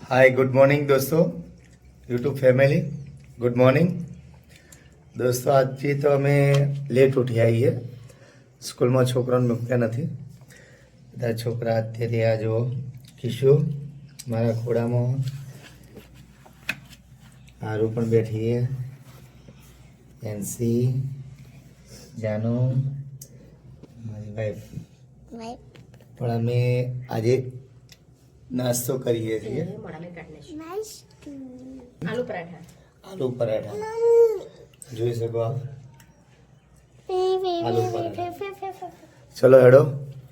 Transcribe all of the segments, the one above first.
hi good morning દોસ્તો YouTube family good morning દોસ્તો આજથી તો અમે લેટ ઉઠ્યા છીએ સ્કૂલમાં છોકરાઓને મૂક્યા નથી બધા છોકરા અત્યારે આ જુઓ કિશુ મારા ખોડામાં આરુ પણ બેઠી છે એનસી જાનુ મારી વાઈફ પણ અમે આજે નાસ્તો કરીએ છીએ આલુ પરાઠા જોઈ શકો આપ આલુ પરાઠા ચલો હેડો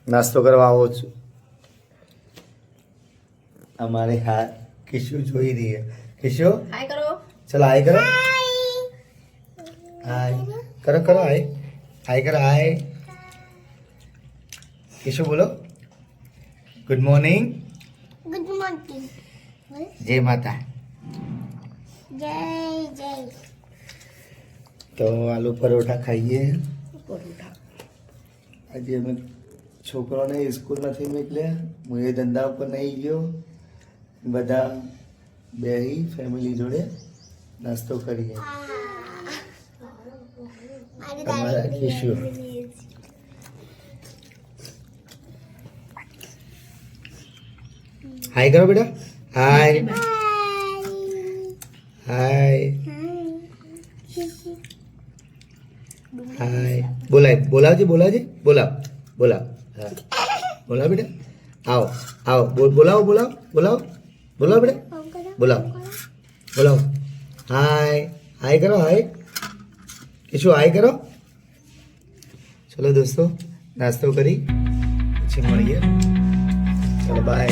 નાસ્તો કરવા આવો છું અમારે હા કિશુ જોઈ રહી है किशु हाय करो चलो हाय करो हाय करो करो हाय हाय करो हाय किशु बोलो गुड मॉर्निंग जय माता जय जय तो आलू परोठा खाइए आज અમે છોકરાઓને સ્કૂલ નથી મોકલ્યા હું એ ધંધા ઉપર નહીં ગયો બધા બેહી ફેમિલી જોડે નાસ્તો કરીએ તમારા કિશુ हाय करो बेटा हाय हाय हाय बोला बोला जी बोला बोला हाँ बोला बेटा आओ आओ बोलाओ बोलाओ बोलाओ बोलाओ बेटा बोलाओ बोलाओ हाय हाय करो हाय किशु हाय करो चलो दोस्तों नाश्तो करी પછી મળીએ चलो बाय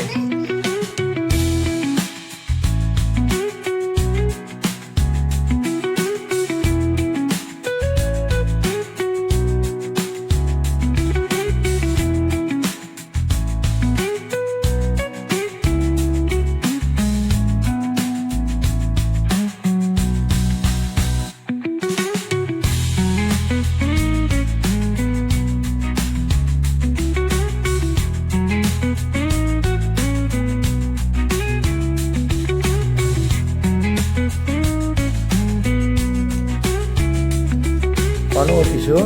કોનો કિશુ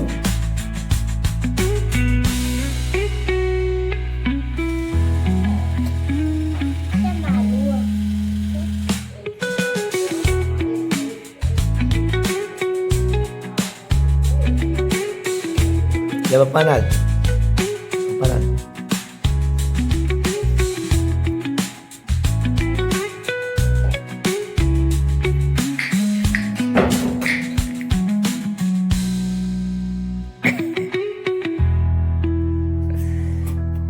લે પપ્પા ના